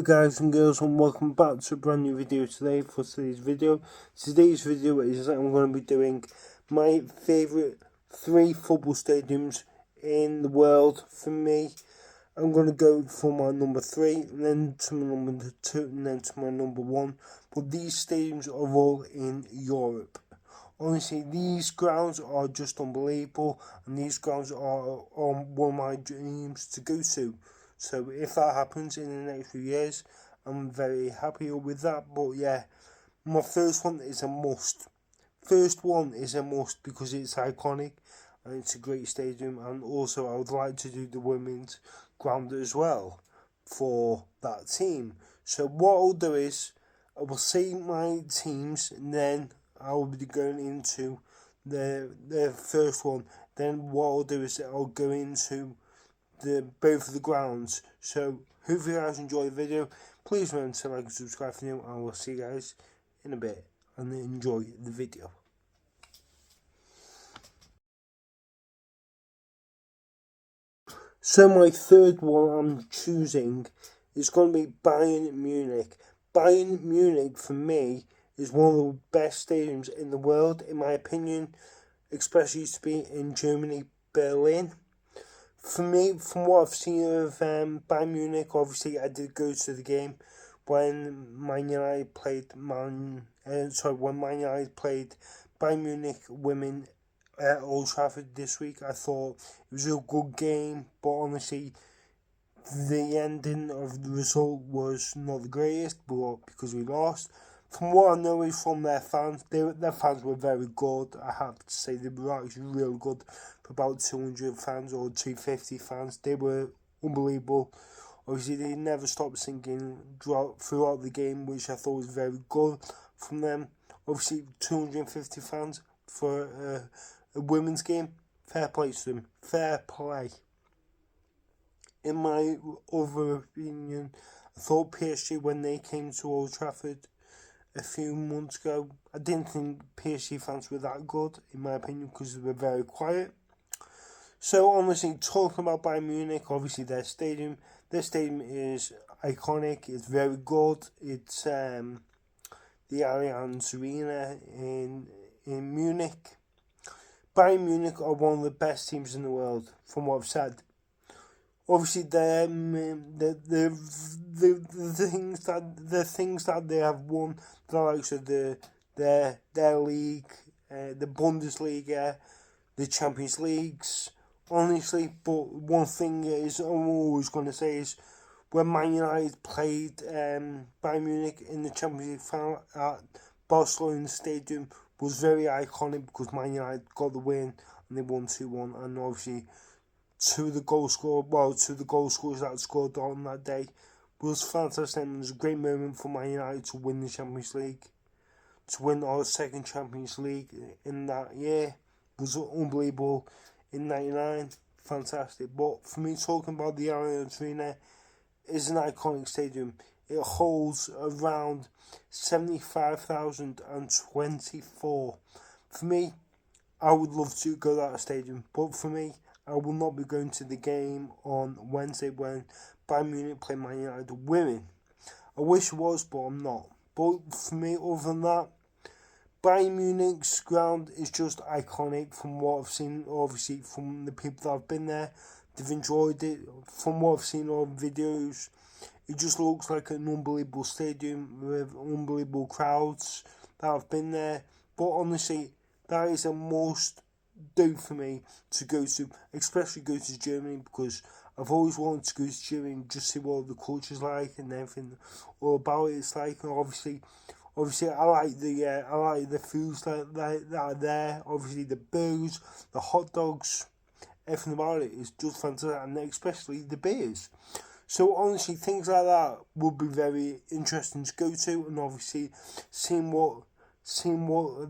guys and girls, and welcome back to a brand new video today. For today's video is I'm going to be doing my favourite 3 football stadiums in the world. For me, I'm going to go for my number 3, and then to my number 2, and then to my number 1. But these stadiums are all in Europe. Honestly, these grounds are just unbelievable, and these grounds are one of my dreams to go to. So if that happens in the next few years, I'm very happy with that. But yeah, my first one is a must. Because it's iconic and it's a great stadium, and also I would like to do the women's ground as well for that team. So what I'll do is I will say my teams, and then I will be going into the first one. Then what I'll do is I'll go into both of the grounds. So hope you guys enjoy the video. Please remember to like and subscribe for new, and we'll see you guys in a bit, and enjoy the video. So my third one I'm choosing is going to be Bayern Munich. Bayern Munich for me is one of the best stadiums in the world, in my opinion, especially to be in Germany, Berlin. For me, from what I've seen of Bayern Munich, obviously I did go to the game when Man United played when Man United played Bayern Munich women at Old Trafford this week. I thought it was a good game, but honestly, the ending of the result was not the greatest, but because we lost. From what I know is from their fans, their fans were very good. I have to say they were actually real good. For about 200 fans or 250 fans, they were unbelievable. Obviously, they never stopped singing throughout the game, which I thought was very good from them. Obviously, 250 fans for a women's game, fair play to them. Fair play. In my other opinion, I thought PSG, when they came to Old Trafford a few months ago, I didn't think PSG fans were that good, in my opinion, because they were very quiet. So honestly, talking about Bayern Munich, obviously their stadium is iconic. It's very good. It's the Allianz Arena in Munich. Bayern Munich are one of the best teams in the world, from what I've said. Obviously, the things that they have won, the likes of their league, the Bundesliga, the Champions Leagues. Honestly, but one thing is I'm always going to say is when Man United played Bayern Munich in the Champions League final at Barcelona Stadium was very iconic, because Man United got the win and they won 2-1, and obviously to the goal scorers that scored on that day was fantastic, and it was a great moment for Man United to win the Champions League, to win our second Champions League in that year. It was unbelievable in '99, fantastic. But for me, talking about the Allianz Arena, is an iconic stadium. It holds around 75,024. For me, I would love to go to that stadium, but for me, I will not be going to the game on Wednesday when Bayern Munich play Man United women. I wish it was, but I'm not. But for me, other than that, Bayern Munich's ground is just iconic. From what I've seen, obviously from the people that have been there, they've enjoyed it. From what I've seen on videos, it just looks like an unbelievable stadium with unbelievable crowds that have been there. But honestly, that is a must do for me to go to, especially go to Germany, because I've always wanted to go to Germany and just see what the culture's like and everything all about it. It's like, and obviously I like the foods that are there. Obviously the burgers, the hot dogs, everything about it is just fantastic, and especially the beers. So honestly, things like that would be very interesting to go to, and obviously seeing what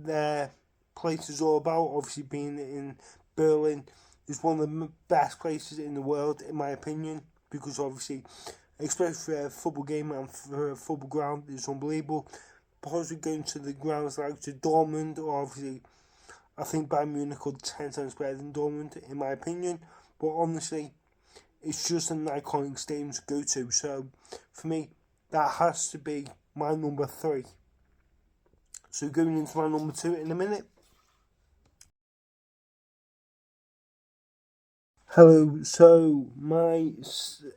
their place is all about. Obviously, being in Berlin is one of the best places in the world, in my opinion, because obviously, especially for a football game and for a football ground, it's unbelievable. Possibly going to the grounds like to Dortmund, or obviously, I think Bayern Munich are 10 times better than Dortmund, in my opinion. But honestly, it's just an iconic stadium to go to. So for me, that has to be my number 3. So going into my number 2 in a minute. Hello, so my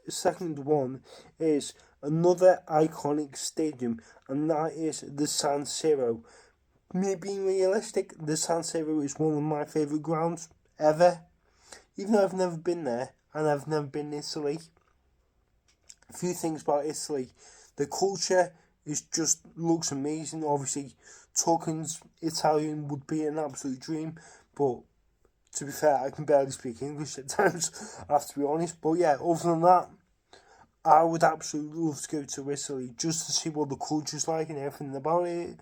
second one is another iconic stadium, and that is the San Siro. Me being realistic, the San Siro is one of my favourite grounds ever. Even though I've never been there, and I've never been in Italy. A few things about Italy. The culture is just looks amazing. Obviously, talking Italian would be an absolute dream, but to be fair, I can barely speak English at times, I have to be honest. But yeah, other than that, I would absolutely love to go to Italy just to see what the culture's like and everything about it.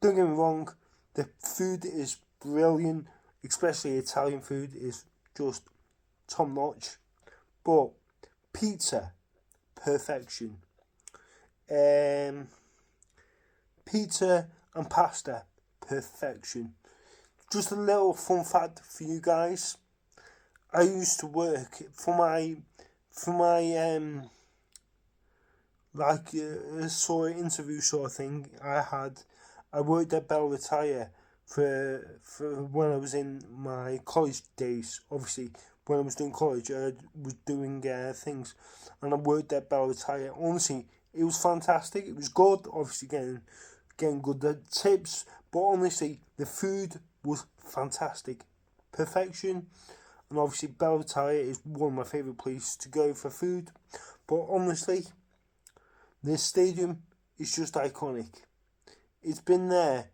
Don't get me wrong, the food is brilliant, especially Italian food is just top notch. But pizza, perfection. Pizza and pasta, perfection. Just a little fun fact for you guys. I used to work for my sort of interview sort of thing. I worked at Belvedere for when I was in my college days. Obviously, when I was doing college, I was doing things, and I worked at Belvedere. Honestly, it was fantastic. It was good. Obviously, getting good tips, but honestly, the food was fantastic, perfection. And obviously, Belvedere is one of my favourite places to go for food. But honestly, this stadium is just iconic. It's been there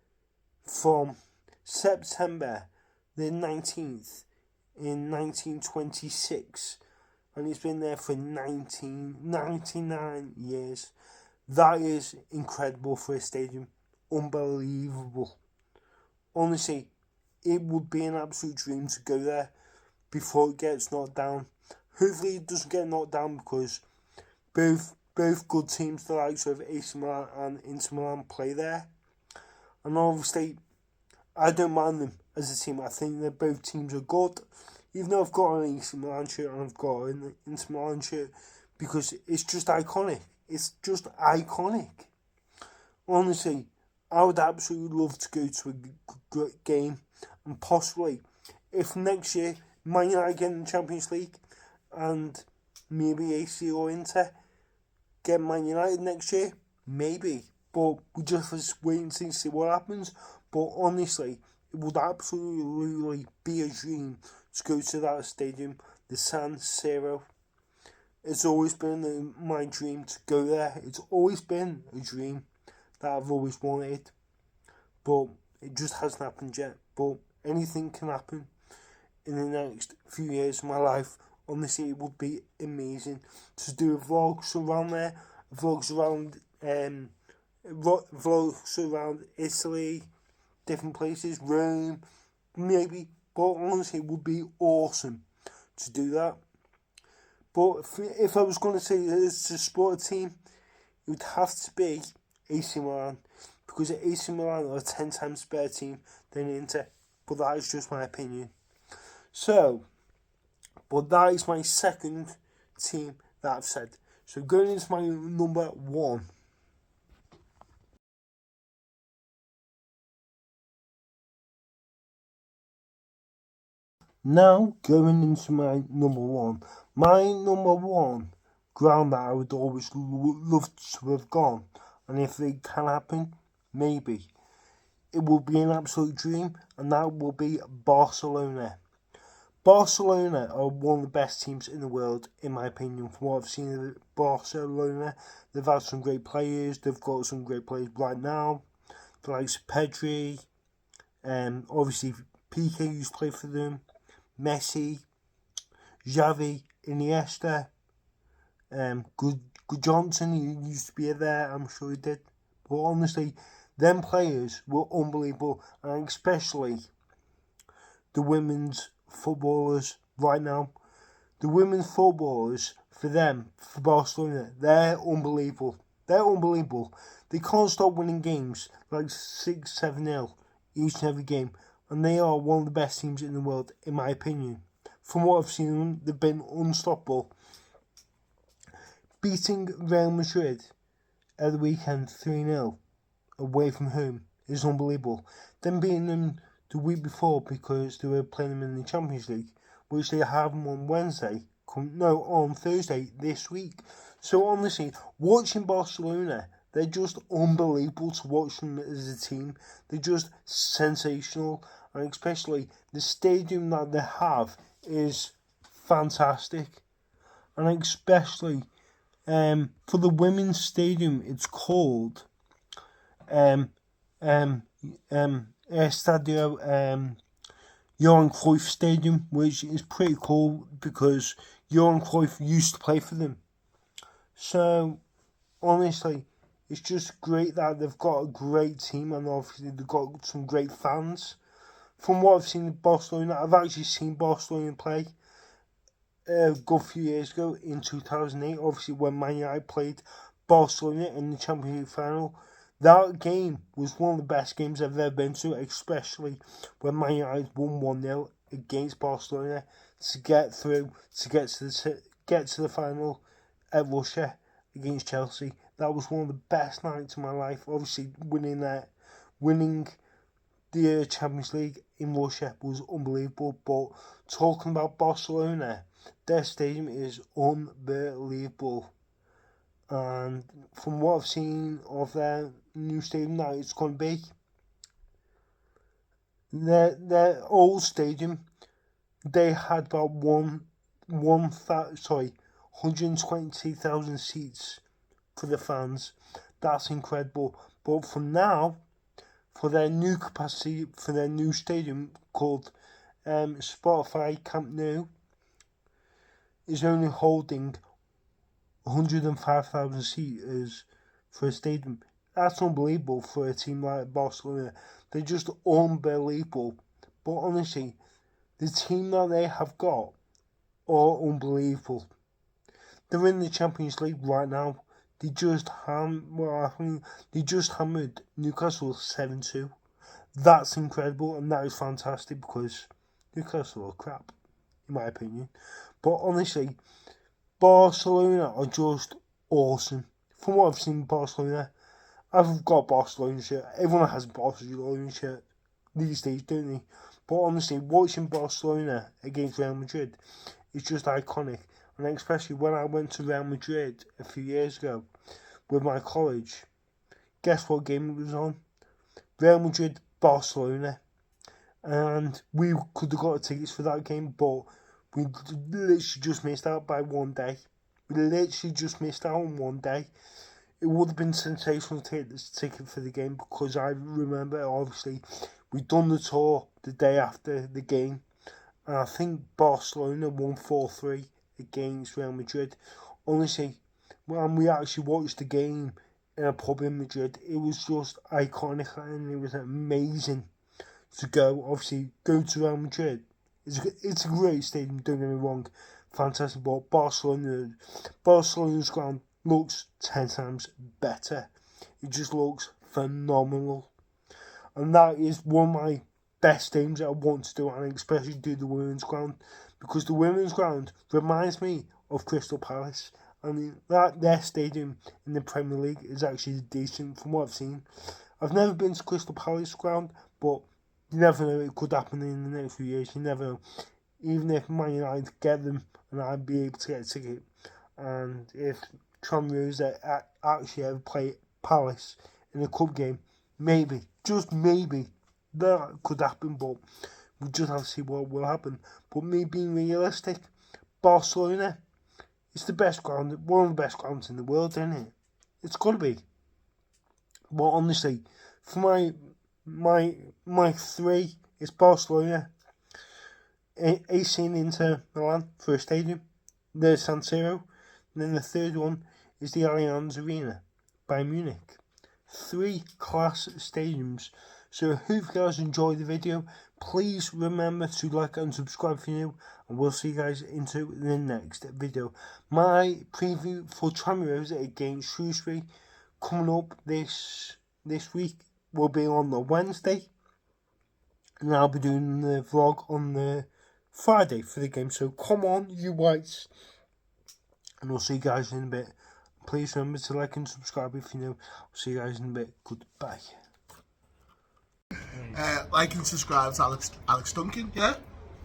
from September the 19th in 1926, and it's been there for 1999 years. That is incredible for a stadium. Unbelievable. Honestly, it would be an absolute dream to go there before it gets knocked down. Hopefully it doesn't get knocked down, because both good teams, the likes of AC Milan and Inter Milan, play there. And obviously, I don't mind them as a team. I think that both teams are good. Even though I've got an AC Milan shirt and I've got an Inter Milan shirt, because it's just iconic. It's just iconic. Honestly, I would absolutely love to go to a great game, and possibly, if next year Man United get in the Champions League, and maybe AC or Inter get Man United next year, maybe. But we just have to wait and see what happens. But honestly, it would absolutely be a dream to go to that stadium, the San Siro. It's always been my dream to go there. It's always been a dream that I've always wanted, but it just hasn't happened yet. But anything can happen in the next few years of my life. Honestly, it would be amazing to do vlogs around there, vlogs around Italy, different places, Rome, maybe. But honestly, it would be awesome to do that. But if I was going to say to support a team, it would have to be AC Milan, because AC Milan are a 10 times better team than Inter. But that is just my opinion. So, but that is my second team that I've said. So going into my number 1. Now going into my number 1. My number 1 ground that I would always love to have gone, and if it can happen, maybe. It will be an absolute dream, and that will be Barcelona. Barcelona are one of the best teams in the world, in my opinion, from what I've seen of Barcelona. They've had some great players. They've got some great players right now. The likes of Pedri, obviously Piqué used to play for them, Messi, Xavi, Iniesta, Good Johnson, he used to be there, I'm sure he did. But honestly, them players were unbelievable, and especially the women's footballers right now. The women's footballers, for them, for Barcelona, they're unbelievable. They're unbelievable. They can't stop winning games like 6-7-0 each and every game, and they are one of the best teams in the world, in my opinion. From what I've seen them, they've been unstoppable. Beating Real Madrid at the weekend 3-0 away from home is unbelievable. Then beating them the week before because they were playing them in the Champions League, which they have them on Thursday this week. So honestly, watching Barcelona, they're just unbelievable to watch them as a team. They're just sensational, and especially the stadium that they have is fantastic. And especially for the women's stadium, it's called Estadio Johan Cruyff Stadium, which is pretty cool because Johan Cruyff used to play for them. So honestly, it's just great that they've got a great team, and obviously they've got some great fans. From what I've seen in Barcelona, I've actually seen Barcelona play a good few years ago in 2008, obviously when Man United played Barcelona in the Champions League final. That game was one of the best games I've ever been to, especially when Man United won 1-0 against Barcelona to get through, to get to the final at Russia against Chelsea. That was one of the best nights of my life. Obviously, winning the Champions League in Russia was unbelievable. But talking about Barcelona, their stadium is unbelievable. And from what I've seen of their new stadium that it's going to be, their old stadium, they had about 120,000 seats for the fans. That's incredible. But for now, for their new capacity, for their new stadium called Spotify Camp Nou, is only holding 105,000 seaters for a stadium. That's unbelievable for a team like Barcelona. They're just unbelievable. But honestly, the team that they have got are unbelievable. They're in the Champions League right now. They just hammered Newcastle 7-2. That's incredible, and that is fantastic because Newcastle are crap, in my opinion. But honestly, Barcelona are just awesome. From what I've seen in Barcelona, I've got a Barcelona shirt. Everyone has a Barcelona shirt these days, don't they? But honestly, watching Barcelona against Real Madrid is just iconic. And especially when I went to Real Madrid a few years ago with my college, guess what game it was on? Real Madrid, Barcelona. And we could have got tickets for that game, but we literally just missed out by 1 day. We literally just missed out on 1 day. It would have been sensational to take this ticket for the game because I remember, obviously, we'd done the tour the day after the game. And I think Barcelona won 4-3 against Real Madrid. Honestly, when we actually watched the game in a pub in Madrid, it was just iconic and it was amazing to go. Obviously, go to Real Madrid. It's a great stadium, don't get me wrong, fantastic, but Barcelona's ground looks 10 times better. It just looks phenomenal. And that is one of my best things that I want to do, and especially do the women's ground, because the women's ground reminds me of Crystal Palace. I mean, their stadium in the Premier League is actually decent from what I've seen. I've never been to Crystal Palace ground, but you never know, it could happen in the next few years. You never know. Even if Man United get them and I'd be able to get a ticket, and if Tranmere actually ever play Palace in a cup game, maybe, just maybe, that could happen, but we just have to see what will happen. But me being realistic, Barcelona, it's the best ground, one of the best grounds in the world, isn't it? It's got to be. But honestly, for my three is Barcelona, AC and Inter Milan for a stadium, the San Siro, and then the third one is the Allianz Arena by Munich. 3 class stadiums. So I hope you guys enjoyed the video. Please remember to like and subscribe if you're new, and we'll see you guys into the next video. My preview for Tranmere against Shrewsbury coming up this week will be on the Wednesday, and I'll be doing the vlog on the Friday for the game. So come on, you whites, and we'll see you guys in a bit. Please remember to like and subscribe if you're new. I'll see you guys in a bit. Goodbye. Like and subscribe to Alex Duncan, yeah?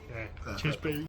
Yeah. Cheers, baby.